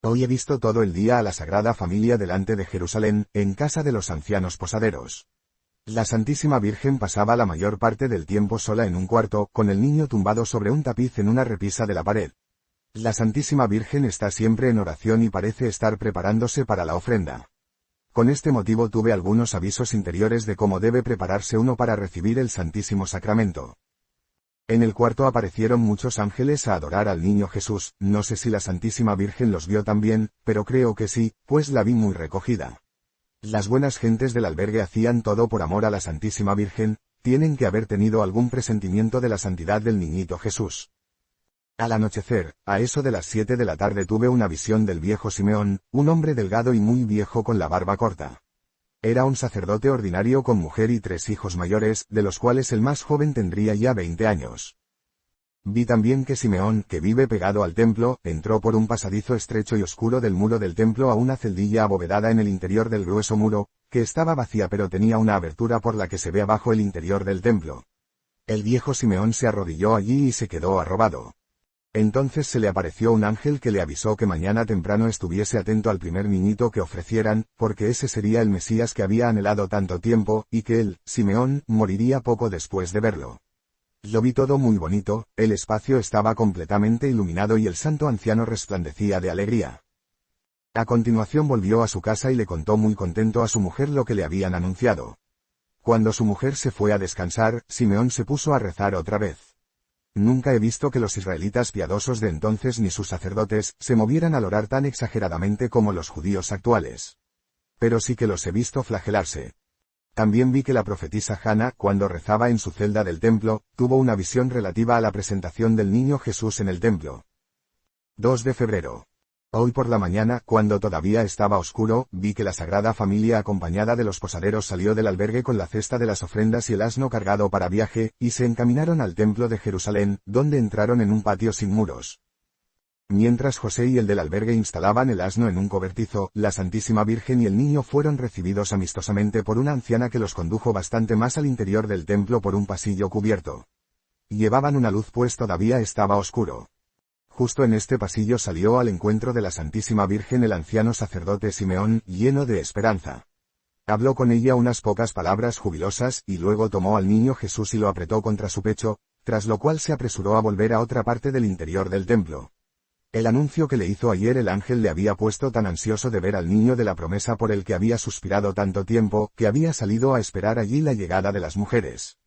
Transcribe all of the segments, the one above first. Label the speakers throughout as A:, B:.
A: Hoy he visto todo el día a la Sagrada Familia delante de Jerusalén, en casa de los ancianos posaderos. La Santísima Virgen pasaba la mayor parte del tiempo sola en un cuarto, con el niño tumbado sobre un tapiz en una repisa de la pared. La Santísima Virgen está siempre en oración y parece estar preparándose para la ofrenda. Con este motivo tuve algunos avisos interiores de cómo debe prepararse uno para recibir el Santísimo Sacramento. En el cuarto aparecieron muchos ángeles a adorar al niño Jesús, no sé si la Santísima Virgen los vio también, pero creo que sí, pues la vi muy recogida. Las buenas gentes del albergue hacían todo por amor a la Santísima Virgen, tienen que haber tenido algún presentimiento de la santidad del niñito Jesús. Al anochecer, a eso de las 7 de la tarde tuve una visión del viejo Simeón, un hombre delgado y muy viejo con la barba corta. Era un sacerdote ordinario con mujer y 3 hijos mayores, de los cuales el más joven tendría ya 20 años. Vi también que Simeón, que vive pegado al templo, entró por un pasadizo estrecho y oscuro del muro del templo a una celdilla abovedada en el interior del grueso muro, que estaba vacía pero tenía una abertura por la que se ve abajo el interior del templo. El viejo Simeón se arrodilló allí y se quedó arrobado. Entonces se le apareció un ángel que le avisó que mañana temprano estuviese atento al primer niñito que ofrecieran, porque ese sería el Mesías que había anhelado tanto tiempo, y que él, Simeón, moriría poco después de verlo. Lo vi todo muy bonito, el espacio estaba completamente iluminado y el santo anciano resplandecía de alegría. A continuación volvió a su casa y le contó muy contento a su mujer lo que le habían anunciado. Cuando su mujer se fue a descansar, Simeón se puso a rezar otra vez. Nunca he visto que los israelitas piadosos de entonces ni sus sacerdotes se movieran al orar tan exageradamente como los judíos actuales. Pero sí que los he visto flagelarse. También vi que la profetisa Hannah, cuando rezaba en su celda del templo, tuvo una visión relativa a la presentación del niño Jesús en el templo. 2 de febrero. Hoy por la mañana, cuando todavía estaba oscuro, vi que la Sagrada Familia acompañada de los posaderos salió del albergue con la cesta de las ofrendas y el asno cargado para viaje, y se encaminaron al templo de Jerusalén, donde entraron en un patio sin muros. Mientras José y el del albergue instalaban el asno en un cobertizo, la Santísima Virgen y el niño fueron recibidos amistosamente por una anciana que los condujo bastante más al interior del templo por un pasillo cubierto. Llevaban una luz pues todavía estaba oscuro. Justo en este pasillo salió al encuentro de la Santísima Virgen el anciano sacerdote Simeón, lleno de esperanza. Habló con ella unas pocas palabras jubilosas, y luego tomó al niño Jesús y lo apretó contra su pecho, tras lo cual se apresuró a volver a otra parte del interior del templo. El anuncio que le hizo ayer el ángel le había puesto tan ansioso de ver al niño de la promesa por el que había suspirado tanto tiempo, que había salido a esperar allí la llegada de las mujeres.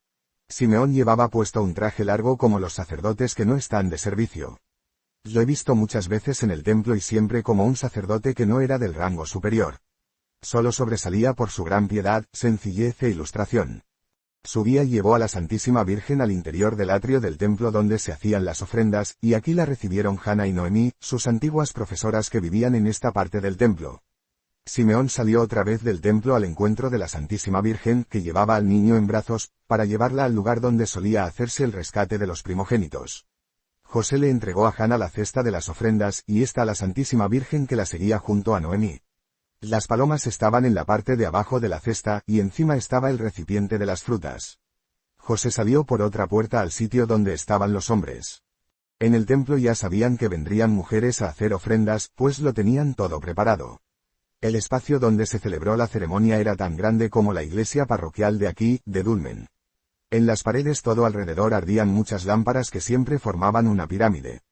A: Simeón llevaba puesto un traje largo como los sacerdotes que no están de servicio. Lo he visto muchas veces en el templo y siempre como un sacerdote que no era del rango superior. Solo sobresalía por su gran piedad, sencillez e ilustración. Subía y llevó a la Santísima Virgen al interior del atrio del templo donde se hacían las ofrendas, y aquí la recibieron Hannah y Noemí, sus antiguas profesoras que vivían en esta parte del templo. Simeón salió otra vez del templo al encuentro de la Santísima Virgen, que llevaba al niño en brazos, para llevarla al lugar donde solía hacerse el rescate de los primogénitos. José le entregó a Hannah la cesta de las ofrendas, y esta a la Santísima Virgen que la seguía junto a Noemí. Las palomas estaban en la parte de abajo de la cesta, y encima estaba el recipiente de las frutas. José salió por otra puerta al sitio donde estaban los hombres. En el templo ya sabían que vendrían mujeres a hacer ofrendas, pues lo tenían todo preparado. El espacio donde se celebró la ceremonia era tan grande como la iglesia parroquial de aquí, de Dulmen. En las paredes todo alrededor ardían muchas lámparas que siempre formaban una pirámide.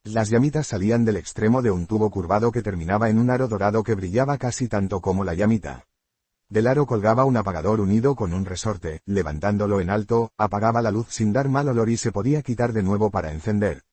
A: Las llamitas salían del extremo de un tubo curvado que terminaba en un aro dorado que brillaba casi tanto como la llamita. Del aro colgaba un apagador unido con un resorte, levantándolo en alto, apagaba la luz sin dar mal olor y se podía quitar de nuevo para encender.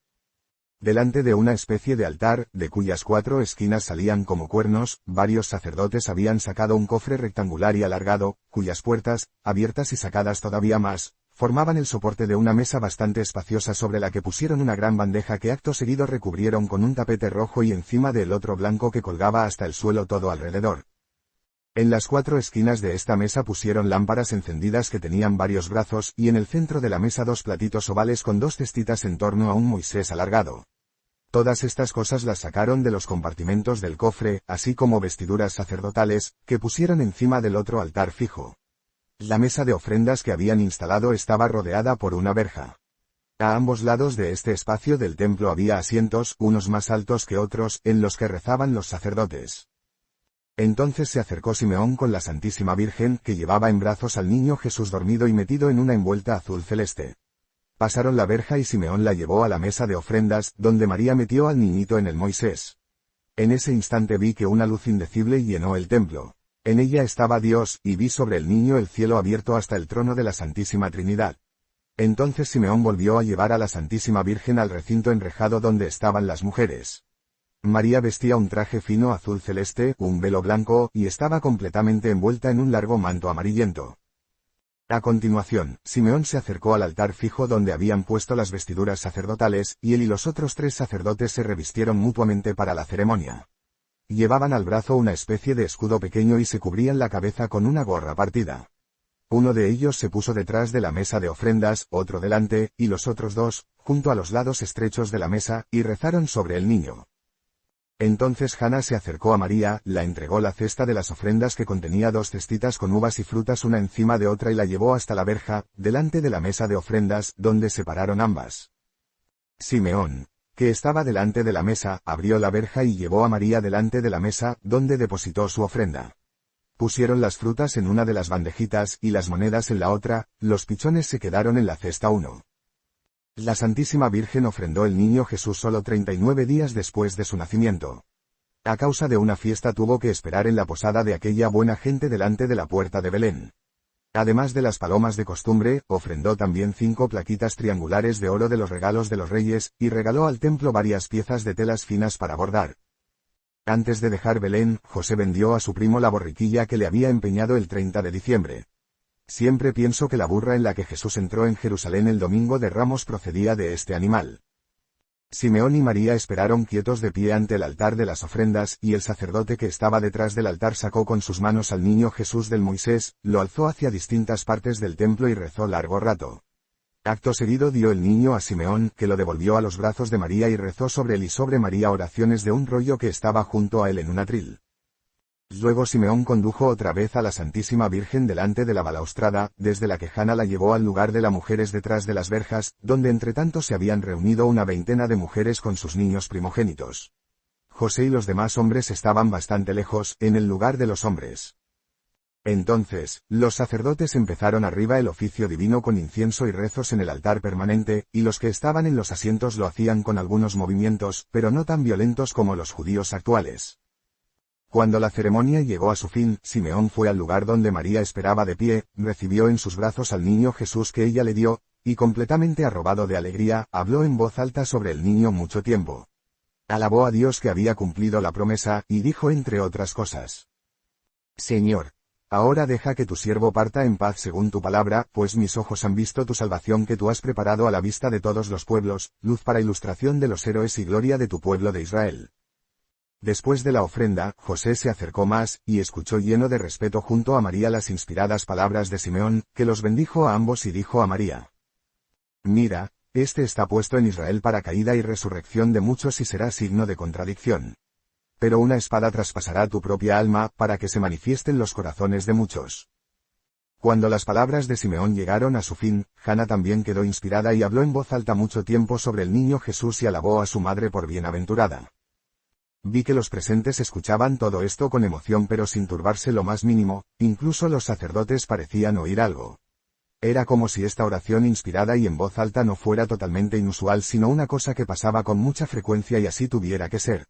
A: Delante de una especie de altar, de cuyas 4 esquinas salían como cuernos, varios sacerdotes habían sacado un cofre rectangular y alargado, cuyas puertas, abiertas y sacadas todavía más, formaban el soporte de una mesa bastante espaciosa sobre la que pusieron una gran bandeja que acto seguido recubrieron con un tapete rojo y encima del otro blanco que colgaba hasta el suelo todo alrededor. En las 4 esquinas de esta mesa pusieron lámparas encendidas que tenían varios brazos, y en el centro de la mesa 2 platitos ovales con 2 cestitas en torno a un Moisés alargado. Todas estas cosas las sacaron de los compartimentos del cofre, así como vestiduras sacerdotales, que pusieron encima del otro altar fijo. La mesa de ofrendas que habían instalado estaba rodeada por una verja. A ambos lados de este espacio del templo había asientos, unos más altos que otros, en los que rezaban los sacerdotes. Entonces se acercó Simeón con la Santísima Virgen, que llevaba en brazos al niño Jesús dormido y metido en una envuelta azul celeste. Pasaron la verja y Simeón la llevó a la mesa de ofrendas, donde María metió al niñito en el Moisés. En ese instante vi que una luz indecible llenó el templo. En ella estaba Dios, y vi sobre el niño el cielo abierto hasta el trono de la Santísima Trinidad. Entonces Simeón volvió a llevar a la Santísima Virgen al recinto enrejado donde estaban las mujeres. María vestía un traje fino azul celeste, un velo blanco, y estaba completamente envuelta en un largo manto amarillento. A continuación, Simeón se acercó al altar fijo donde habían puesto las vestiduras sacerdotales, y él y los otros 3 sacerdotes se revistieron mutuamente para la ceremonia. Llevaban al brazo una especie de escudo pequeño y se cubrían la cabeza con una gorra partida. Uno de ellos se puso detrás de la mesa de ofrendas, otro delante, y los otros 2, junto a los lados estrechos de la mesa, y rezaron sobre el niño. Entonces Hana se acercó a María, la entregó la cesta de las ofrendas que contenía 2 cestitas con uvas y frutas una encima de otra y la llevó hasta la verja, delante de la mesa de ofrendas, donde se pararon ambas. Simeón, que estaba delante de la mesa, abrió la verja y llevó a María delante de la mesa, donde depositó su ofrenda. Pusieron las frutas en una de las bandejitas y las monedas en la otra, los pichones se quedaron en la cesta 1. La Santísima Virgen ofrendó el niño Jesús solo 39 días después de su nacimiento. A causa de una fiesta tuvo que esperar en la posada de aquella buena gente delante de la puerta de Belén. Además de las palomas de costumbre, ofrendó también 5 plaquitas triangulares de oro de los regalos de los reyes, y regaló al templo varias piezas de telas finas para bordar. Antes de dejar Belén, José vendió a su primo la borriquilla que le había empeñado el 30 de diciembre. Siempre pienso que la burra en la que Jesús entró en Jerusalén el domingo de Ramos procedía de este animal. Simeón y María esperaron quietos de pie ante el altar de las ofrendas, y el sacerdote que estaba detrás del altar sacó con sus manos al niño Jesús del Moisés, lo alzó hacia distintas partes del templo y rezó largo rato. Acto seguido dio el niño a Simeón, que lo devolvió a los brazos de María y rezó sobre él y sobre María oraciones de un rollo que estaba junto a él en un atril. Luego Simeón condujo otra vez a la Santísima Virgen delante de la balaustrada, desde la que Hana la llevó al lugar de las mujeres detrás de las verjas, donde entretanto se habían reunido una veintena de mujeres con sus niños primogénitos. José y los demás hombres estaban bastante lejos, en el lugar de los hombres. Entonces, los sacerdotes empezaron arriba el oficio divino con incienso y rezos en el altar permanente, y los que estaban en los asientos lo hacían con algunos movimientos, pero no tan violentos como los judíos actuales. Cuando la ceremonia llegó a su fin, Simeón fue al lugar donde María esperaba de pie, recibió en sus brazos al niño Jesús que ella le dio, y completamente arrobado de alegría, habló en voz alta sobre el niño mucho tiempo. Alabó a Dios que había cumplido la promesa, y dijo entre otras cosas: Señor, ahora deja que tu siervo parta en paz según tu palabra, pues mis ojos han visto tu salvación que tú has preparado a la vista de todos los pueblos, luz para ilustración de los héroes y gloria de tu pueblo de Israel. Después de la ofrenda, José se acercó más, y escuchó lleno de respeto junto a María las inspiradas palabras de Simeón, que los bendijo a ambos y dijo a María: Mira, este está puesto en Israel para caída y resurrección de muchos y será signo de contradicción. Pero una espada traspasará tu propia alma, para que se manifiesten los corazones de muchos. Cuando las palabras de Simeón llegaron a su fin, Hana también quedó inspirada y habló en voz alta mucho tiempo sobre el niño Jesús y alabó a su madre por bienaventurada. Vi que los presentes escuchaban todo esto con emoción pero sin turbarse lo más mínimo, incluso los sacerdotes parecían oír algo. Era como si esta oración inspirada y en voz alta no fuera totalmente inusual sino una cosa que pasaba con mucha frecuencia y así tuviera que ser.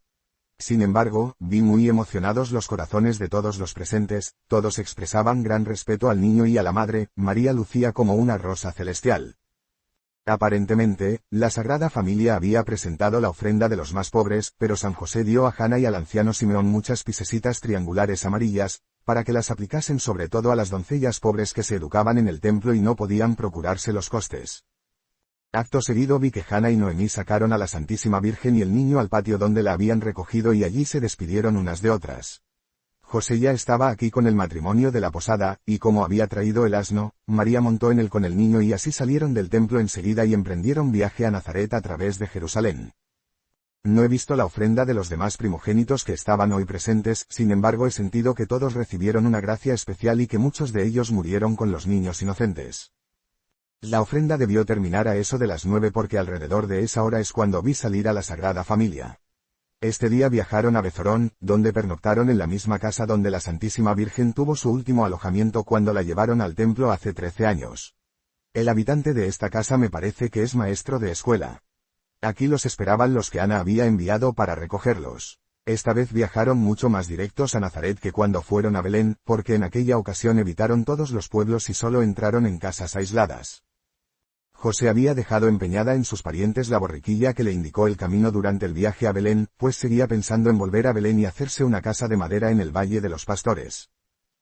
A: Sin embargo, vi muy emocionados los corazones de todos los presentes, todos expresaban gran respeto al niño y a la madre, María lucía como una rosa celestial. Aparentemente, la Sagrada Familia había presentado la ofrenda de los más pobres, pero San José dio a Hana y al anciano Simeón muchas pisesitas triangulares amarillas, para que las aplicasen sobre todo a las doncellas pobres que se educaban en el templo y no podían procurarse los costes. Acto seguido vi que Hana y Noemí sacaron a la Santísima Virgen y el niño al patio donde la habían recogido y allí se despidieron unas de otras. José ya estaba aquí con el matrimonio de la posada, y como había traído el asno, María montó en él con el niño y así salieron del templo enseguida y emprendieron viaje a Nazaret a través de Jerusalén. No he visto la ofrenda de los demás primogénitos que estaban hoy presentes, sin embargo he sentido que todos recibieron una gracia especial y que muchos de ellos murieron con los niños inocentes. La ofrenda debió terminar a eso de las 9 porque alrededor de esa hora es cuando vi salir a la Sagrada Familia. Este día viajaron a Bezorón, donde pernoctaron en la misma casa donde la Santísima Virgen tuvo su último alojamiento cuando la llevaron al templo hace 13 años. El habitante de esta casa me parece que es maestro de escuela. Aquí los esperaban los que Ana había enviado para recogerlos. Esta vez viajaron mucho más directos a Nazaret que cuando fueron a Belén, porque en aquella ocasión evitaron todos los pueblos y solo entraron en casas aisladas. José había dejado empeñada en sus parientes la borriquilla que le indicó el camino durante el viaje a Belén, pues seguía pensando en volver a Belén y hacerse una casa de madera en el Valle de los Pastores.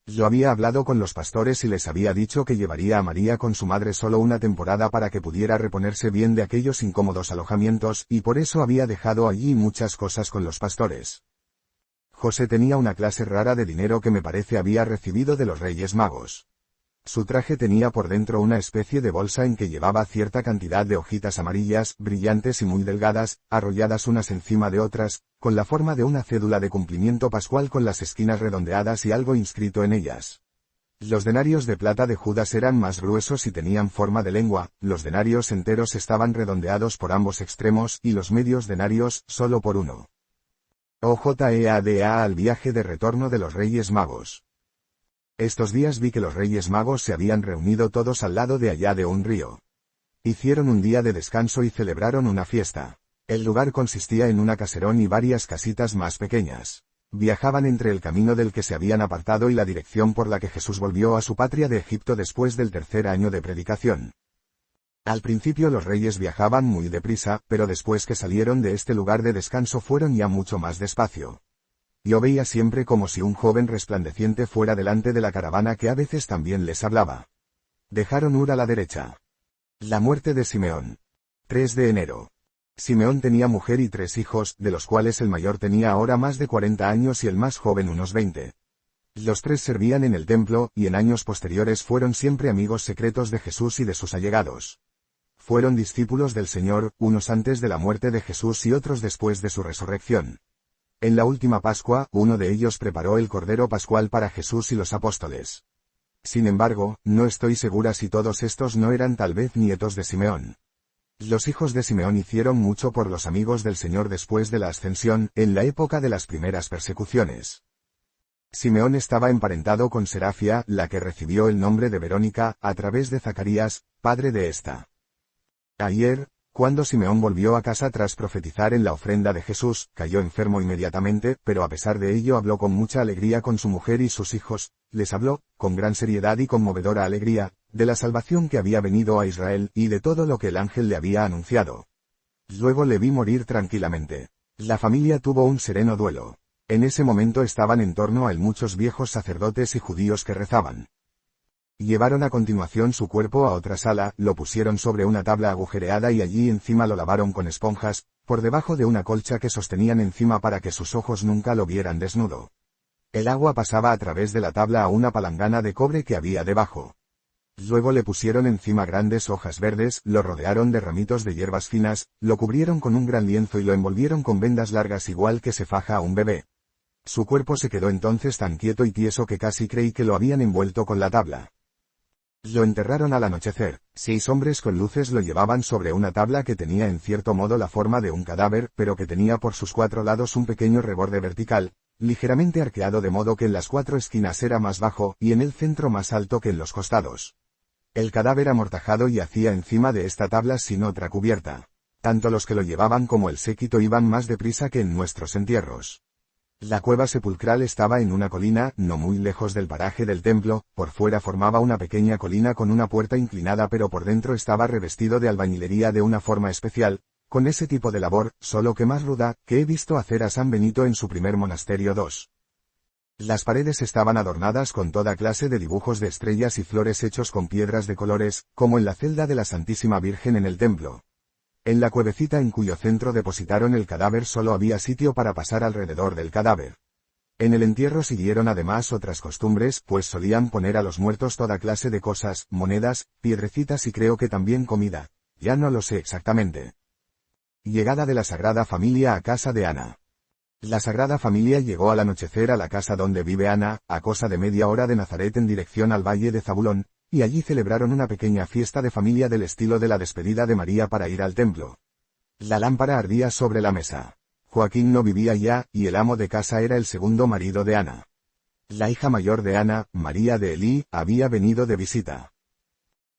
A: Lo había hablado con los pastores y les había dicho que llevaría a María con su madre solo una temporada para que pudiera reponerse bien de aquellos incómodos alojamientos, y por eso había dejado allí muchas cosas con los pastores. José tenía una clase rara de dinero que me parece había recibido de los Reyes Magos. Su traje tenía por dentro una especie de bolsa en que llevaba cierta cantidad de hojitas amarillas, brillantes y muy delgadas, arrolladas unas encima de otras, con la forma de una cédula de cumplimiento pascual con las esquinas redondeadas y algo inscrito en ellas. Los denarios de plata de Judas eran más gruesos y tenían forma de lengua, los denarios enteros estaban redondeados por ambos extremos y los medios denarios solo por uno. OJEADA al viaje de retorno de los Reyes Magos. Estos días vi que los Reyes Magos se habían reunido todos al lado de allá de un río. Hicieron un día de descanso y celebraron una fiesta. El lugar consistía en una caserón y varias casitas más pequeñas. Viajaban entre el camino del que se habían apartado y la dirección por la que Jesús volvió a su patria de Egipto después del tercer año de predicación. Al principio los reyes viajaban muy deprisa, pero después que salieron de este lugar de descanso fueron ya mucho más despacio. Yo veía siempre como si un joven resplandeciente fuera delante de la caravana que a veces también les hablaba. Dejaron Ur a la derecha. La muerte de Simeón. 3 de enero. Simeón tenía mujer y 3 hijos, de los cuales el mayor tenía ahora más de 40 años y el más joven unos 20. Los 3 servían en el templo, y en años posteriores fueron siempre amigos secretos de Jesús y de sus allegados. Fueron discípulos del Señor, unos antes de la muerte de Jesús y otros después de su resurrección. En la última Pascua, uno de ellos preparó el Cordero Pascual para Jesús y los apóstoles. Sin embargo, no estoy segura si todos estos no eran tal vez nietos de Simeón. Los hijos de Simeón hicieron mucho por los amigos del Señor después de la ascensión, en la época de las primeras persecuciones. Simeón estaba emparentado con Serafia, la que recibió el nombre de Verónica, a través de Zacarías, padre de esta. Ayer, cuando Simeón volvió a casa tras profetizar en la ofrenda de Jesús, cayó enfermo inmediatamente, pero a pesar de ello habló con mucha alegría con su mujer y sus hijos, les habló, con gran seriedad y conmovedora alegría, de la salvación que había venido a Israel y de todo lo que el ángel le había anunciado. Luego le vi morir tranquilamente. La familia tuvo un sereno duelo. En ese momento estaban en torno a él muchos viejos sacerdotes y judíos que rezaban. Llevaron a continuación su cuerpo a otra sala, lo pusieron sobre una tabla agujereada y allí encima lo lavaron con esponjas, por debajo de una colcha que sostenían encima para que sus ojos nunca lo vieran desnudo. El agua pasaba a través de la tabla a una palangana de cobre que había debajo. Luego le pusieron encima grandes hojas verdes, lo rodearon de ramitos de hierbas finas, lo cubrieron con un gran lienzo y lo envolvieron con vendas largas igual que se faja a un bebé. Su cuerpo se quedó entonces tan quieto y tieso que casi creí que lo habían envuelto con la tabla. Lo enterraron al anochecer. 6 hombres con luces lo llevaban sobre una tabla que tenía en cierto modo la forma de un cadáver, pero que tenía por sus 4 lados un pequeño reborde vertical, ligeramente arqueado de modo que en las 4 esquinas era más bajo, y en el centro más alto que en los costados. El cadáver amortajado yacía encima de esta tabla sin otra cubierta. Tanto los que lo llevaban como el séquito iban más deprisa que en nuestros entierros. La cueva sepulcral estaba en una colina, no muy lejos del paraje del templo, por fuera formaba una pequeña colina con una puerta inclinada pero por dentro estaba revestido de albañilería de una forma especial, con ese tipo de labor, solo que más ruda, que he visto hacer a San Benito en su primer monasterio 2. Las paredes estaban adornadas con toda clase de dibujos de estrellas y flores hechos con piedras de colores, como en la celda de la Santísima Virgen en el templo. En la cuevecita en cuyo centro depositaron el cadáver solo había sitio para pasar alrededor del cadáver. En el entierro siguieron además otras costumbres, pues solían poner a los muertos toda clase de cosas, monedas, piedrecitas y creo que también comida. Ya no lo sé exactamente. Llegada de la Sagrada Familia a casa de Ana. La Sagrada Familia llegó al anochecer a la casa donde vive Ana, a cosa de media hora de Nazaret en dirección al valle de Zabulón, y allí celebraron una pequeña fiesta de familia del estilo de la despedida de María para ir al templo. La lámpara ardía sobre la mesa. Joaquín no vivía ya, y el amo de casa era el segundo marido de Ana. La hija mayor de Ana, María de Elí, había venido de visita.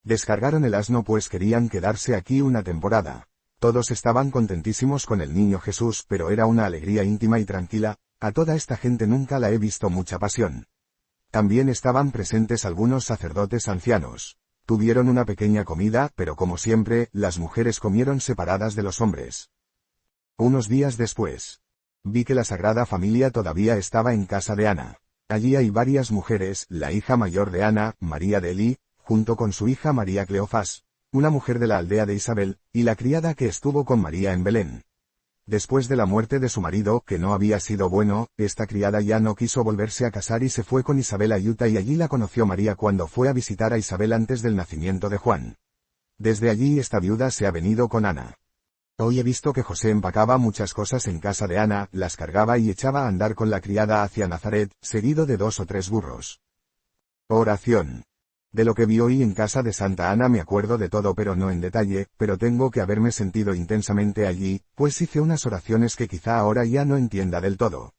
A: Descargaron el asno pues querían quedarse aquí una temporada. Todos estaban contentísimos con el niño Jesús, pero era una alegría íntima y tranquila. A toda esta gente nunca la he visto mucha pasión. También estaban presentes algunos sacerdotes ancianos. Tuvieron una pequeña comida, pero como siempre, las mujeres comieron separadas de los hombres. Unos días después, vi que la Sagrada Familia todavía estaba en casa de Ana. Allí hay varias mujeres, la hija mayor de Ana, María de Elí, junto con su hija María Cleofás, una mujer de la aldea de Isabel, y la criada que estuvo con María en Belén. Después de la muerte de su marido, que no había sido bueno, esta criada ya no quiso volverse a casar y se fue con Isabel a Utah y allí la conoció María cuando fue a visitar a Isabel antes del nacimiento de Juan. Desde allí esta viuda se ha venido con Ana. Hoy he visto que José empacaba muchas cosas en casa de Ana, las cargaba y echaba a andar con la criada hacia Nazaret, seguido de 2 o 3 burros. Oración. De lo que vi hoy en casa de Santa Ana me acuerdo de todo pero no en detalle, pero tengo que haberme sentido intensamente allí, pues hice unas oraciones que quizá ahora ya no entienda del todo.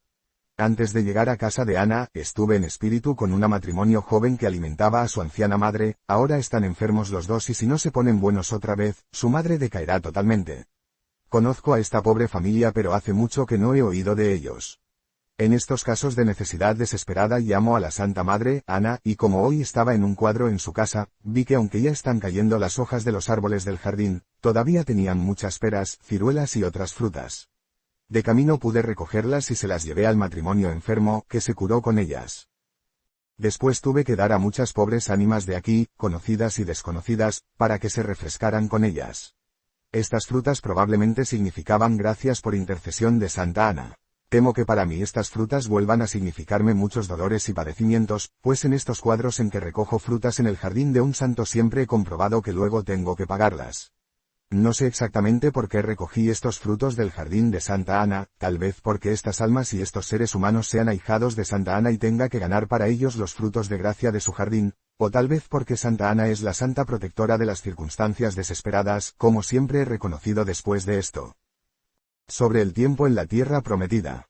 A: Antes de llegar a casa de Ana, estuve en espíritu con un matrimonio joven que alimentaba a su anciana madre, ahora están enfermos los dos y si no se ponen buenos otra vez, su madre decaerá totalmente. Conozco a esta pobre familia pero hace mucho que no he oído de ellos. En estos casos de necesidad desesperada llamo a la Santa Madre, Ana, y como hoy estaba en un cuadro en su casa, vi que aunque ya están cayendo las hojas de los árboles del jardín, todavía tenían muchas peras, ciruelas y otras frutas. De camino pude recogerlas y se las llevé al matrimonio enfermo, que se curó con ellas. Después tuve que dar a muchas pobres ánimas de aquí, conocidas y desconocidas, para que se refrescaran con ellas. Estas frutas probablemente significaban gracias por intercesión de Santa Ana. Temo que para mí estas frutas vuelvan a significarme muchos dolores y padecimientos, pues en estos cuadros en que recojo frutas en el jardín de un santo siempre he comprobado que luego tengo que pagarlas. No sé exactamente por qué recogí estos frutos del jardín de Santa Ana, tal vez porque estas almas y estos seres humanos sean ahijados de Santa Ana y tenga que ganar para ellos los frutos de gracia de su jardín, o tal vez porque Santa Ana es la santa protectora de las circunstancias desesperadas, como siempre he reconocido después de esto. Sobre el tiempo en la tierra prometida.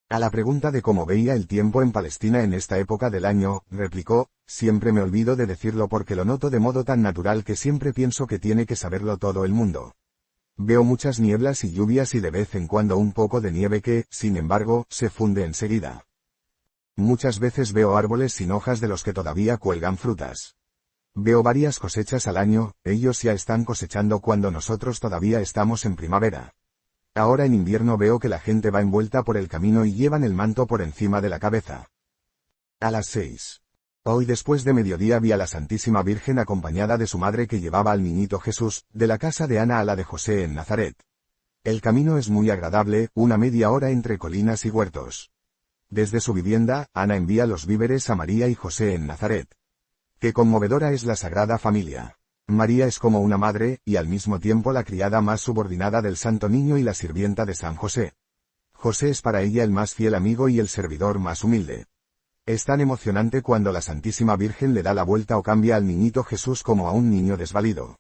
A: A la pregunta de cómo veía el tiempo en Palestina en esta época del año, replicó, siempre me olvido de decirlo porque lo noto de modo tan natural que siempre pienso que tiene que saberlo todo el mundo. Veo muchas nieblas y lluvias y de vez en cuando un poco de nieve que, sin embargo, se funde enseguida. Muchas veces veo árboles sin hojas de los que todavía cuelgan frutas. Veo varias cosechas al año, ellos ya están cosechando cuando nosotros todavía estamos en primavera. Ahora en invierno veo que la gente va envuelta por el camino y llevan el manto por encima de la cabeza. A las 6. Hoy después de mediodía vi a la Santísima Virgen acompañada de su madre que llevaba al niñito Jesús, de la casa de Ana a la de José en Nazaret. El camino es muy agradable, una media hora entre colinas y huertos. Desde su vivienda, Ana envía los víveres a María y José en Nazaret. Qué conmovedora es la Sagrada Familia. María es como una madre, y al mismo tiempo la criada más subordinada del Santo Niño y la sirvienta de San José. José es para ella el más fiel amigo y el servidor más humilde. Es tan emocionante cuando la Santísima Virgen le da la vuelta o cambia al niñito Jesús como a un niño desvalido.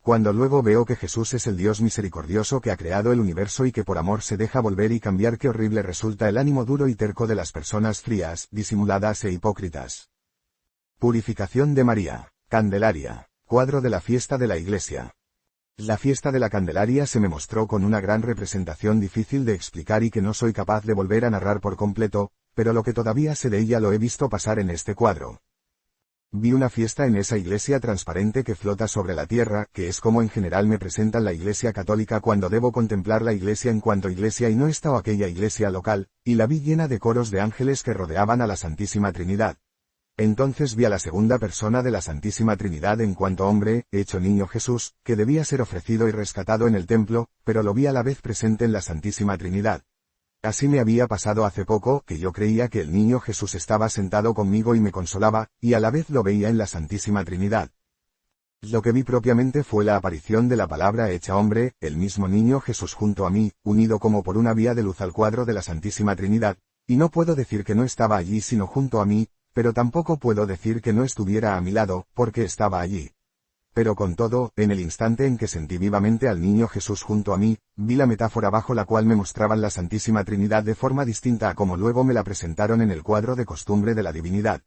A: Cuando luego veo que Jesús es el Dios misericordioso que ha creado el universo y que por amor se deja volver y cambiar, qué horrible resulta el ánimo duro y terco de las personas frías, disimuladas e hipócritas. Purificación de María. Candelaria. Cuadro de la fiesta de la Iglesia. La fiesta de la Candelaria se me mostró con una gran representación difícil de explicar y que no soy capaz de volver a narrar por completo, pero lo que todavía sé de ella lo he visto pasar en este cuadro. Vi una fiesta en esa iglesia transparente que flota sobre la tierra, que es como en general me presentan la Iglesia Católica cuando debo contemplar la iglesia en cuanto iglesia y no esta o aquella iglesia local, y la vi llena de coros de ángeles que rodeaban a la Santísima Trinidad. Entonces vi a la segunda persona de la Santísima Trinidad en cuanto hombre, hecho niño Jesús, que debía ser ofrecido y rescatado en el templo, pero lo vi a la vez presente en la Santísima Trinidad. Así me había pasado hace poco, que yo creía que el niño Jesús estaba sentado conmigo y me consolaba, y a la vez lo veía en la Santísima Trinidad. Lo que vi propiamente fue la aparición de la palabra hecha hombre, el mismo niño Jesús junto a mí, unido como por una vía de luz al cuadro de la Santísima Trinidad, y no puedo decir que no estaba allí sino junto a mí, pero tampoco puedo decir que no estuviera a mi lado, porque estaba allí. Pero con todo, en el instante en que sentí vivamente al niño Jesús junto a mí, vi la metáfora bajo la cual me mostraban la Santísima Trinidad de forma distinta a como luego me la presentaron en el cuadro de costumbre de la divinidad.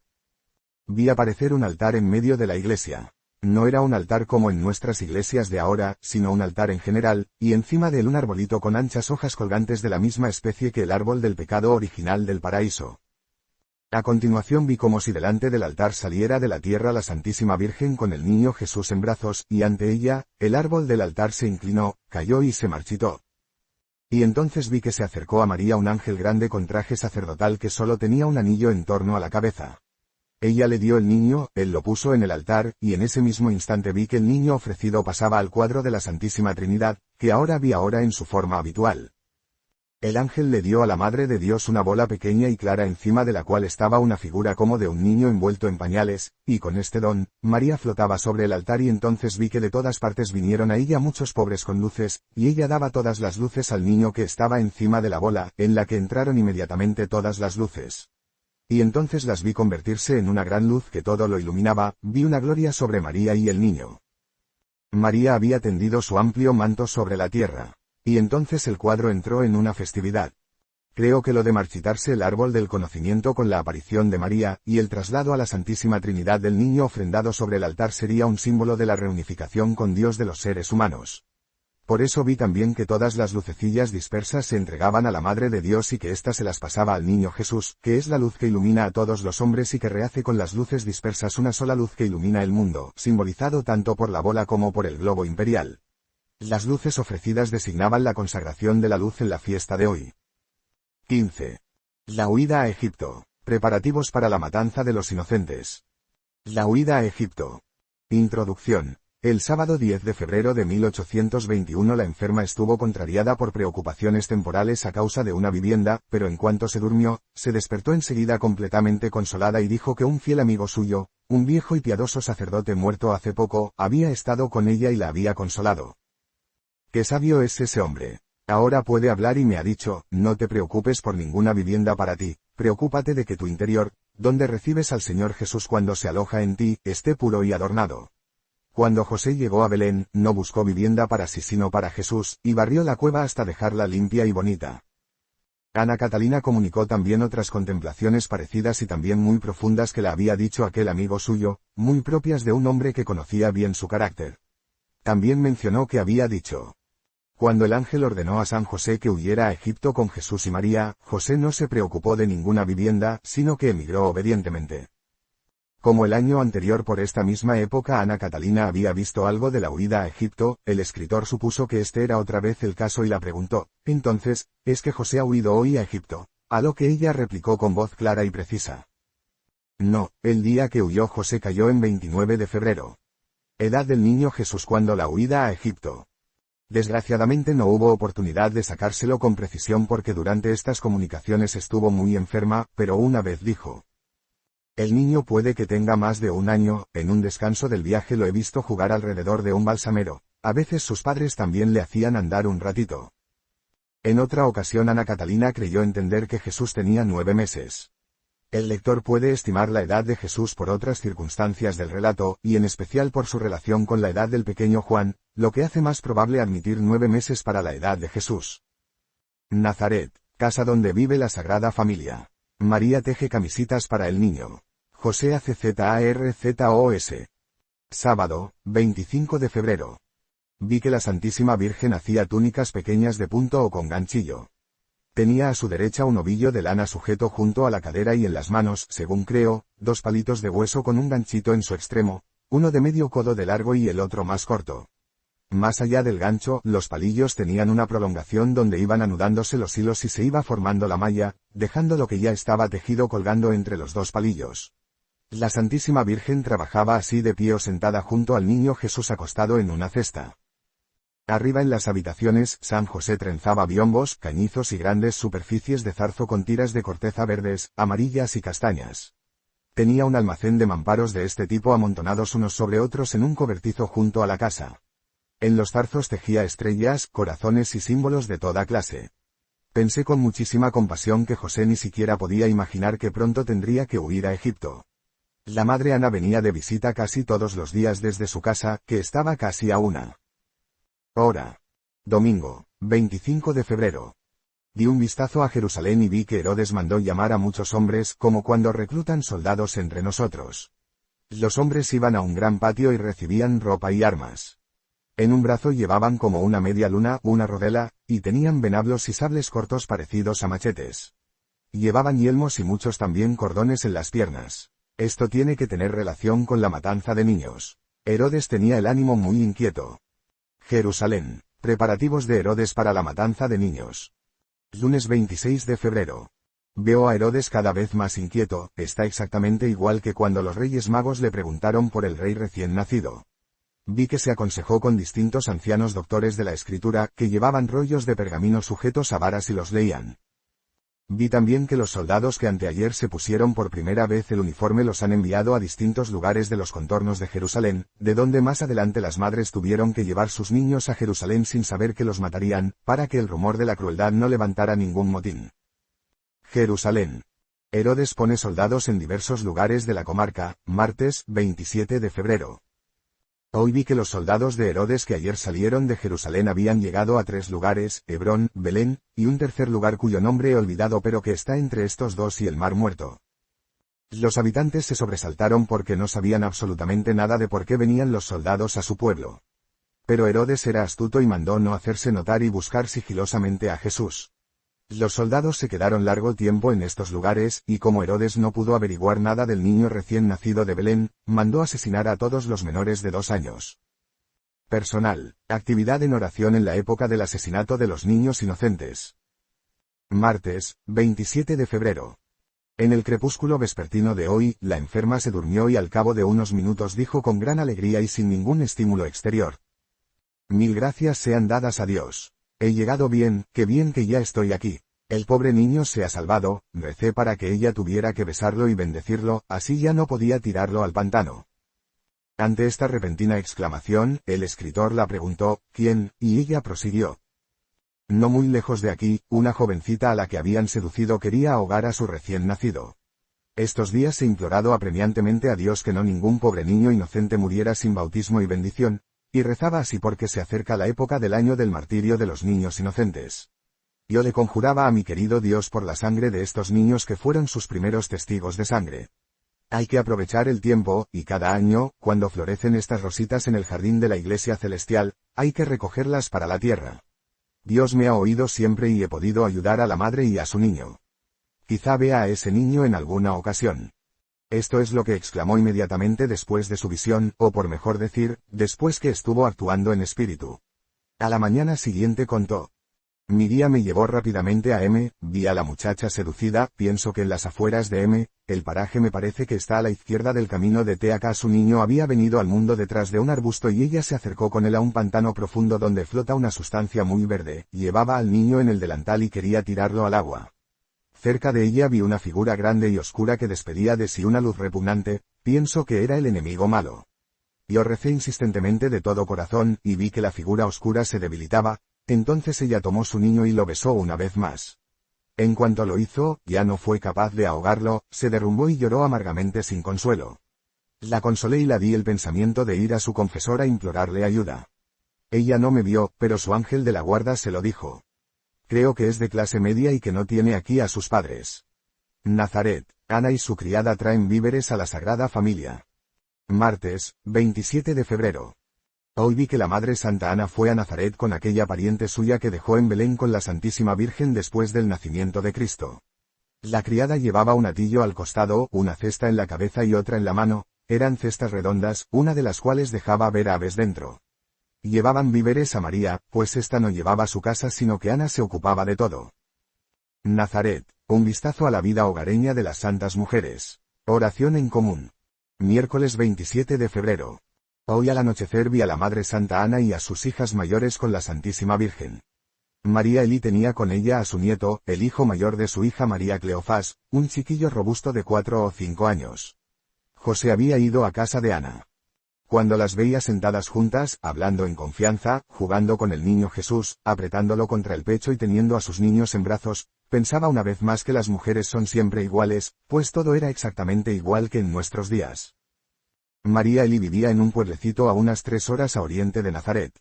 A: Vi aparecer un altar en medio de la iglesia. No era un altar como en nuestras iglesias de ahora, sino un altar en general, y encima de él un arbolito con anchas hojas colgantes de la misma especie que el árbol del pecado original del paraíso. A continuación vi como si delante del altar saliera de la tierra la Santísima Virgen con el niño Jesús en brazos, y ante ella, el árbol del altar se inclinó, cayó y se marchitó. Y entonces vi que se acercó a María un ángel grande con traje sacerdotal que solo tenía un anillo en torno a la cabeza. Ella le dio el niño, él lo puso en el altar, y en ese mismo instante vi que el niño ofrecido pasaba al cuadro de la Santísima Trinidad, que ahora vi ahora en su forma habitual. El ángel le dio a la Madre de Dios una bola pequeña y clara encima de la cual estaba una figura como de un niño envuelto en pañales, y con este don, María flotaba sobre el altar y entonces vi que de todas partes vinieron a ella muchos pobres con luces, y ella daba todas las luces al niño que estaba encima de la bola, en la que entraron inmediatamente todas las luces. Y entonces las vi convertirse en una gran luz que todo lo iluminaba, vi una gloria sobre María y el niño. María había tendido su amplio manto sobre la tierra. Y entonces el cuadro entró en una festividad. Creo que lo de marchitarse el árbol del conocimiento con la aparición de María, y el traslado a la Santísima Trinidad del niño ofrendado sobre el altar sería un símbolo de la reunificación con Dios de los seres humanos. Por eso vi también que todas las lucecillas dispersas se entregaban a la Madre de Dios y que ésta se las pasaba al niño Jesús, que es la luz que ilumina a todos los hombres y que rehace con las luces dispersas una sola luz que ilumina el mundo, simbolizado tanto por la bola como por el globo imperial. Las luces ofrecidas designaban la consagración de la luz en la fiesta de hoy. 15. La huida a Egipto. Preparativos para la matanza de los inocentes. La huida a Egipto. Introducción. El sábado 10 de febrero de 1821 la enferma estuvo contrariada por preocupaciones temporales a causa de una vivienda, pero en cuanto se durmió, se despertó enseguida completamente consolada y dijo que un fiel amigo suyo, un viejo y piadoso sacerdote muerto hace poco, había estado con ella y la había consolado. ¡Qué sabio es ese hombre! Ahora puede hablar y me ha dicho, no te preocupes por ninguna vivienda para ti, preocúpate de que tu interior, donde recibes al Señor Jesús cuando se aloja en ti, esté puro y adornado. Cuando José llegó a Belén, no buscó vivienda para sí sino para Jesús, y barrió la cueva hasta dejarla limpia y bonita. Ana Catalina comunicó también otras contemplaciones parecidas y también muy profundas que le había dicho aquel amigo suyo, muy propias de un hombre que conocía bien su carácter. También mencionó que había dicho: cuando el ángel ordenó a San José que huyera a Egipto con Jesús y María, José no se preocupó de ninguna vivienda, sino que emigró obedientemente. Como el año anterior por esta misma época Ana Catalina había visto algo de la huida a Egipto, el escritor supuso que este era otra vez el caso y la preguntó: entonces, ¿es que José ha huido hoy a Egipto? A lo que ella replicó con voz clara y precisa: no, el día que huyó José cayó en 29 de febrero. Edad del niño Jesús cuando la huida a Egipto. Desgraciadamente no hubo oportunidad de sacárselo con precisión porque durante estas comunicaciones estuvo muy enferma, pero una vez dijo: el niño puede que tenga más de un año, en un descanso del viaje lo he visto jugar alrededor de un balsamero, a veces sus padres también le hacían andar un ratito. En otra ocasión Ana Catalina creyó entender que Jesús tenía 9 meses. El lector puede estimar la edad de Jesús por otras circunstancias del relato, y en especial por su relación con la edad del pequeño Juan, lo que hace más probable admitir 9 meses para la edad de Jesús. Nazaret, casa donde vive la Sagrada Familia. María teje camisitas para el niño. José hace ZARZOS. Sábado, 25 de febrero. Vi que la Santísima Virgen hacía túnicas pequeñas de punto o con ganchillo. Tenía a su derecha un ovillo de lana sujeto junto a la cadera y en las manos, según creo, 2 palitos de hueso con un ganchito en su extremo, uno de medio codo de largo y el otro más corto. Más allá del gancho, los palillos tenían una prolongación donde iban anudándose los hilos y se iba formando la malla, dejando lo que ya estaba tejido colgando entre los 2 palillos. La Santísima Virgen trabajaba así de pie o sentada junto al niño Jesús acostado en una cesta. Arriba en las habitaciones, San José trenzaba biombos, cañizos y grandes superficies de zarzo con tiras de corteza verdes, amarillas y castañas. Tenía un almacén de mamparos de este tipo amontonados unos sobre otros en un cobertizo junto a la casa. En los zarzos tejía estrellas, corazones y símbolos de toda clase. Pensé con muchísima compasión que José ni siquiera podía imaginar que pronto tendría que huir a Egipto. La madre Ana venía de visita casi todos los días desde su casa, que estaba casi a una hora. Domingo, 25 de febrero. Di un vistazo a Jerusalén y vi que Herodes mandó llamar a muchos hombres, como cuando reclutan soldados entre nosotros. Los hombres iban a un gran patio y recibían ropa y armas. En un brazo llevaban como una media luna, una rodela, y tenían venablos y sables cortos parecidos a machetes. Llevaban yelmos y muchos también cordones en las piernas. Esto tiene que tener relación con la matanza de niños. Herodes tenía el ánimo muy inquieto. Jerusalén. Preparativos de Herodes para la matanza de niños. Lunes 26 de febrero. Veo a Herodes cada vez más inquieto, está exactamente igual que cuando los Reyes Magos le preguntaron por el rey recién nacido. Vi que se aconsejó con distintos ancianos doctores de la escritura, que llevaban rollos de pergamino sujetos a varas y los leían. Vi también que los soldados que anteayer se pusieron por primera vez el uniforme los han enviado a distintos lugares de los contornos de Jerusalén, de donde más adelante las madres tuvieron que llevar sus niños a Jerusalén sin saber que los matarían, para que el rumor de la crueldad no levantara ningún motín. Jerusalén. Herodes pone soldados en diversos lugares de la comarca, martes, 27 de febrero. Hoy vi que los soldados de Herodes que ayer salieron de Jerusalén habían llegado a 3 lugares, Hebrón, Belén, y un tercer lugar cuyo nombre he olvidado pero que está entre estos dos y el Mar Muerto. Los habitantes se sobresaltaron porque no sabían absolutamente nada de por qué venían los soldados a su pueblo. Pero Herodes era astuto y mandó no hacerse notar y buscar sigilosamente a Jesús. Los soldados se quedaron largo tiempo en estos lugares, y como Herodes no pudo averiguar nada del niño recién nacido de Belén, mandó asesinar a todos los menores de 2 años. Personal. Actividad en oración en la época del asesinato de los niños inocentes. Martes, 27 de febrero. En el crepúsculo vespertino de hoy, la enferma se durmió y al cabo de unos minutos dijo con gran alegría y sin ningún estímulo exterior: «Mil gracias sean dadas a Dios. He llegado bien que ya estoy aquí. El pobre niño se ha salvado». Recé para que ella tuviera que besarlo y bendecirlo, así ya no podía tirarlo al pantano. Ante esta repentina exclamación, el escritor la preguntó, ¿quién? Y ella prosiguió: «No muy lejos de aquí, una jovencita a la que habían seducido quería ahogar a su recién nacido. Estos días he implorado apremiantemente a Dios que no ningún pobre niño inocente muriera sin bautismo y bendición, y rezaba así porque se acerca la época del año del martirio de los niños inocentes. Yo le conjuraba a mi querido Dios por la sangre de estos niños que fueron sus primeros testigos de sangre. Hay que aprovechar el tiempo, y cada año, cuando florecen estas rositas en el jardín de la iglesia celestial, hay que recogerlas para la tierra. Dios me ha oído siempre y he podido ayudar a la madre y a su niño. Quizá vea a ese niño en alguna ocasión». Esto es lo que exclamó inmediatamente después de su visión, o por mejor decir, después que estuvo actuando en espíritu. A la mañana siguiente contó: «Mi guía me llevó rápidamente a M, vi a la muchacha seducida, pienso que en las afueras de M, el paraje me parece que está a la izquierda del camino de Teaca. Su niño había venido al mundo detrás de un arbusto y ella se acercó con él a un pantano profundo donde flota una sustancia muy verde, llevaba al niño en el delantal y quería tirarlo al agua. Cerca de ella vi una figura grande y oscura que despedía de sí una luz repugnante, pienso que era el enemigo malo. Yo recé insistentemente de todo corazón, y vi que la figura oscura se debilitaba, entonces ella tomó su niño y lo besó una vez más. En cuanto lo hizo, ya no fue capaz de ahogarlo, se derrumbó y lloró amargamente sin consuelo. La consolé y la di el pensamiento de ir a su confesor a implorarle ayuda. Ella no me vio, pero su ángel de la guarda se lo dijo. Creo que es de clase media y que no tiene aquí a sus padres. Nazaret. Ana y su criada traen víveres a la Sagrada Familia. Martes, 27 de febrero. Hoy vi que la Madre Santa Ana fue a Nazaret con aquella pariente suya que dejó en Belén con la Santísima Virgen después del nacimiento de Cristo. La criada llevaba un atillo al costado, una cesta en la cabeza y otra en la mano, eran cestas redondas, una de las cuales dejaba ver aves dentro. Llevaban víveres a María, pues ésta no llevaba su casa sino que Ana se ocupaba de todo. Nazaret. Un vistazo a la vida hogareña de las santas mujeres. Oración en común. Miércoles 27 de febrero. Hoy al anochecer vi a la Madre Santa Ana y a sus hijas mayores con la Santísima Virgen. María Elí tenía con ella a su nieto, el hijo mayor de su hija María Cleofás, un chiquillo robusto de 4 o 5 años. José había ido a casa de Ana. Cuando las veía sentadas juntas, hablando en confianza, jugando con el niño Jesús, apretándolo contra el pecho y teniendo a sus niños en brazos, pensaba una vez más que las mujeres son siempre iguales, pues todo era exactamente igual que en nuestros días. María Eli vivía en un pueblecito a unas 3 horas a oriente de Nazaret.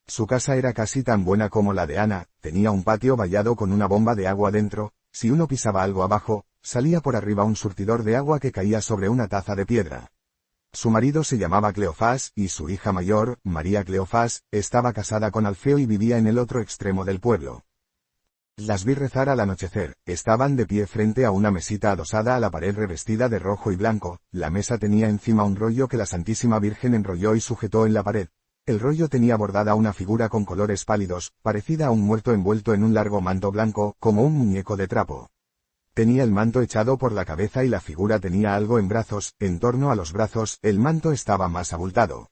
A: Su casa era casi tan buena como la de Ana, tenía un patio vallado con una bomba de agua dentro, si uno pisaba algo abajo, salía por arriba un surtidor de agua que caía sobre una taza de piedra. Su marido se llamaba Cleofás, y su hija mayor, María Cleofás, estaba casada con Alfeo y vivía en el otro extremo del pueblo. Las vi rezar al anochecer, estaban de pie frente a una mesita adosada a la pared revestida de rojo y blanco, la mesa tenía encima un rollo que la Santísima Virgen enrolló y sujetó en la pared. El rollo tenía bordada una figura con colores pálidos, parecida a un muerto envuelto en un largo manto blanco, como un muñeco de trapo. Tenía el manto echado por la cabeza y la figura tenía algo en brazos, en torno a los brazos, el manto estaba más abultado.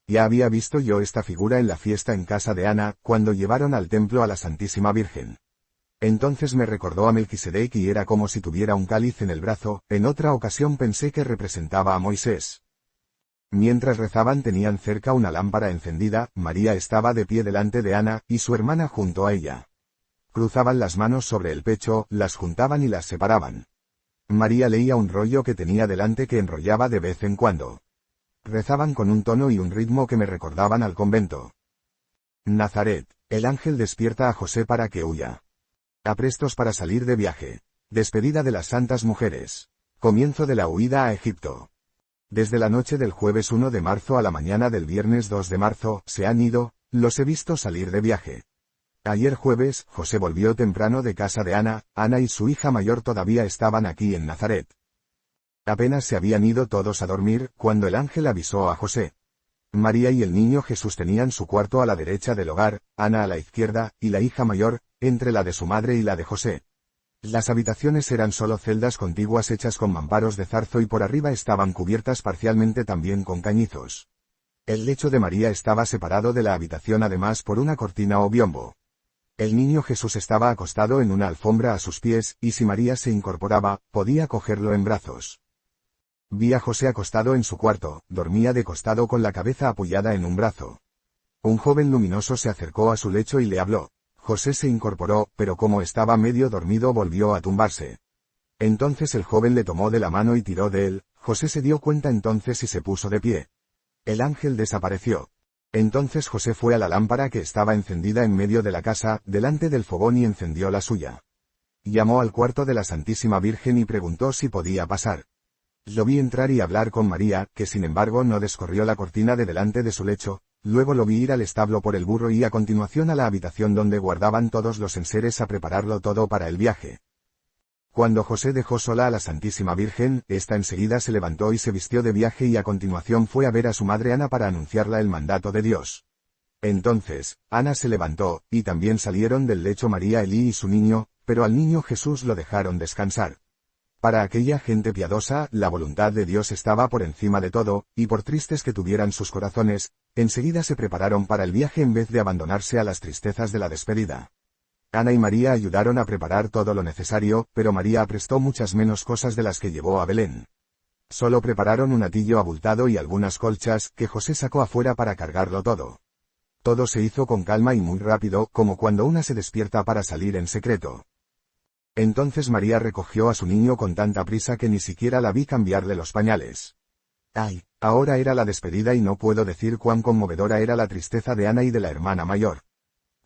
A: Ya había visto yo esta figura en la fiesta en casa de Ana, cuando llevaron al templo a la Santísima Virgen. Entonces me recordó a Melquisedec y era como si tuviera un cáliz en el brazo, en otra ocasión pensé que representaba a Moisés. Mientras rezaban tenían cerca una lámpara encendida, María estaba de pie delante de Ana, y su hermana junto a ella. Cruzaban las manos sobre el pecho, las juntaban y las separaban. María leía un rollo que tenía delante que enrollaba de vez en cuando. Rezaban con un tono y un ritmo que me recordaban al convento. Nazaret. El ángel despierta a José para que huya. Aprestos para salir de viaje. Despedida de las santas mujeres. Comienzo de la huida a Egipto. Desde la noche del jueves 1 de marzo a la mañana del viernes 2 de marzo, se han ido, los he visto salir de viaje. Ayer jueves, José volvió temprano de casa de Ana, Ana y su hija mayor todavía estaban aquí en Nazaret. Apenas se habían ido todos a dormir, cuando el ángel avisó a José. María y el niño Jesús tenían su cuarto a la derecha del hogar, Ana a la izquierda, y la hija mayor, entre la de su madre y la de José. Las habitaciones eran solo celdas contiguas hechas con mamparos de zarzo y por arriba estaban cubiertas parcialmente también con cañizos. El lecho de María estaba separado de la habitación además por una cortina o biombo. El niño Jesús estaba acostado en una alfombra a sus pies, y si María se incorporaba, podía cogerlo en brazos. Vi a José acostado en su cuarto, dormía de costado con la cabeza apoyada en un brazo. Un joven luminoso se acercó a su lecho y le habló. José se incorporó, pero como estaba medio dormido volvió a tumbarse. Entonces el joven le tomó de la mano y tiró de él, José se dio cuenta entonces y se puso de pie. El ángel desapareció. Entonces José fue a la lámpara que estaba encendida en medio de la casa, delante del fogón y encendió la suya. Llamó al cuarto de la Santísima Virgen y preguntó si podía pasar. Lo vi entrar y hablar con María, que sin embargo no descorrió la cortina de delante de su lecho, luego lo vi ir al establo por el burro y a continuación a la habitación donde guardaban todos los enseres a prepararlo todo para el viaje. Cuando José dejó sola a la Santísima Virgen, ésta enseguida se levantó y se vistió de viaje y a continuación fue a ver a su madre Ana para anunciarla el mandato de Dios. Entonces, Ana se levantó, y también salieron del lecho María Elí y su niño, pero al niño Jesús lo dejaron descansar. Para aquella gente piadosa, la voluntad de Dios estaba por encima de todo, y por tristes que tuvieran sus corazones, enseguida se prepararon para el viaje en vez de abandonarse a las tristezas de la despedida. Ana y María ayudaron a preparar todo lo necesario, pero María aprestó muchas menos cosas de las que llevó a Belén. Solo prepararon un atillo abultado y algunas colchas, que José sacó afuera para cargarlo todo. Todo se hizo con calma y muy rápido, como cuando una se despierta para salir en secreto. Entonces María recogió a su niño con tanta prisa que ni siquiera la vi cambiarle los pañales. ¡Ay! Ahora era la despedida y no puedo decir cuán conmovedora era la tristeza de Ana y de la hermana mayor.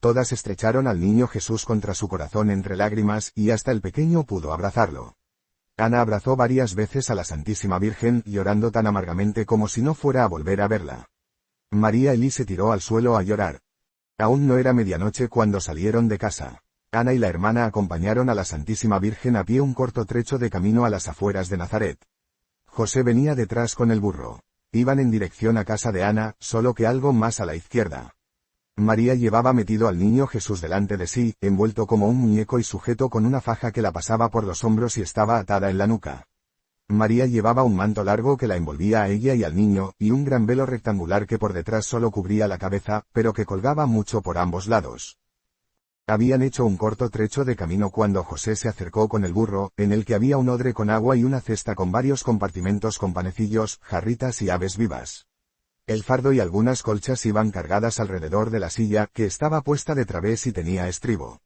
A: Todas estrecharon al niño Jesús contra su corazón entre lágrimas y hasta el pequeño pudo abrazarlo. Ana abrazó varias veces a la Santísima Virgen, llorando tan amargamente como si no fuera a volver a verla. María Elí se tiró al suelo a llorar. Aún no era medianoche cuando salieron de casa. Ana y la hermana acompañaron a la Santísima Virgen a pie un corto trecho de camino a las afueras de Nazaret. José venía detrás con el burro. Iban en dirección a casa de Ana, solo que algo más a la izquierda. María llevaba metido al niño Jesús delante de sí, envuelto como un muñeco y sujeto con una faja que la pasaba por los hombros y estaba atada en la nuca. María llevaba un manto largo que la envolvía a ella y al niño, y un gran velo rectangular que por detrás solo cubría la cabeza, pero que colgaba mucho por ambos lados. Habían hecho un corto trecho de camino cuando José se acercó con el burro, en el que había un odre con agua y una cesta con varios compartimentos con panecillos, jarritas y aves vivas. El fardo y algunas colchas iban cargadas alrededor de la silla, que estaba puesta de través y tenía estribo.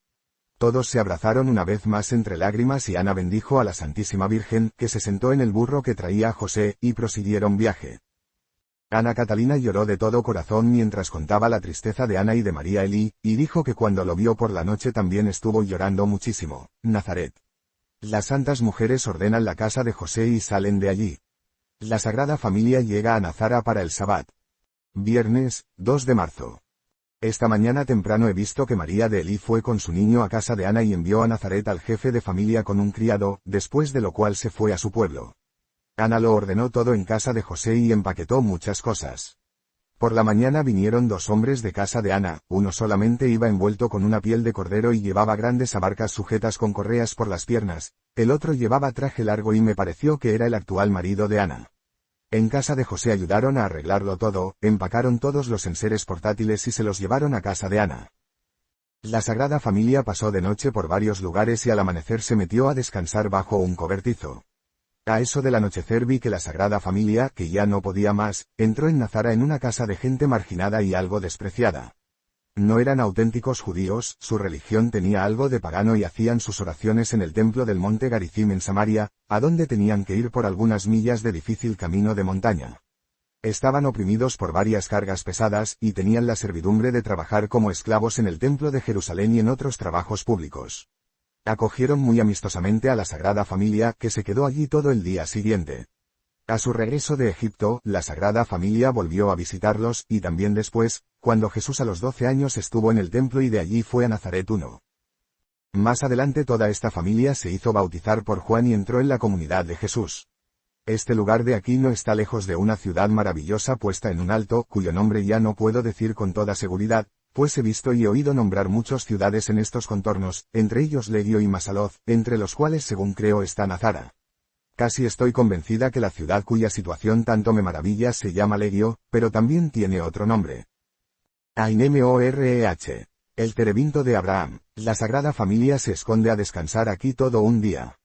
A: Todos se abrazaron una vez más entre lágrimas y Ana bendijo a la Santísima Virgen, que se sentó en el burro que traía a José, y prosiguieron viaje. Ana Catalina lloró de todo corazón mientras contaba la tristeza de Ana y de María Elí, y dijo que cuando lo vio por la noche también estuvo llorando muchísimo. Nazaret. Las santas mujeres ordenan la casa de José y salen de allí. La Sagrada Familia llega a Nazara para el Sabbat. Viernes, 2 de marzo. Esta mañana temprano he visto que María de Elí fue con su niño a casa de Ana y envió a Nazaret al jefe de familia con un criado, después de lo cual se fue a su pueblo. Ana lo ordenó todo en casa de José y empaquetó muchas cosas. Por la mañana vinieron 2 hombres de casa de Ana, uno solamente iba envuelto con una piel de cordero y llevaba grandes abarcas sujetas con correas por las piernas, el otro llevaba traje largo y me pareció que era el actual marido de Ana. En casa de José ayudaron a arreglarlo todo, empacaron todos los enseres portátiles y se los llevaron a casa de Ana. La Sagrada Familia pasó de noche por varios lugares y al amanecer se metió a descansar bajo un cobertizo. A eso del anochecer vi que la Sagrada Familia, que ya no podía más, entró en Nazara en una casa de gente marginada y algo despreciada. No eran auténticos judíos, su religión tenía algo de pagano y hacían sus oraciones en el templo del monte Garizim en Samaria, a donde tenían que ir por algunas millas de difícil camino de montaña. Estaban oprimidos por varias cargas pesadas, y tenían la servidumbre de trabajar como esclavos en el templo de Jerusalén y en otros trabajos públicos. Acogieron muy amistosamente a la Sagrada Familia, que se quedó allí todo el día siguiente. A su regreso de Egipto, la Sagrada Familia volvió a visitarlos, y también después, cuando Jesús a los 12 años estuvo en el templo y de allí fue a Nazaret 1. Más adelante toda esta familia se hizo bautizar por Juan y entró en la comunidad de Jesús. Este lugar de aquí no está lejos de una ciudad maravillosa puesta en un alto, cuyo nombre ya no puedo decir con toda seguridad, pues he visto y oído nombrar muchas ciudades en estos contornos, entre ellos Legio y Masaloth, entre los cuales según creo está Nazara. Casi estoy convencida que la ciudad cuya situación tanto me maravilla se llama Legio, pero también tiene otro nombre. Ainemoreh. El terebinto de Abraham. La Sagrada Familia se esconde a descansar aquí todo un día.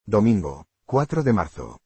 A: Domingo, 4 de marzo.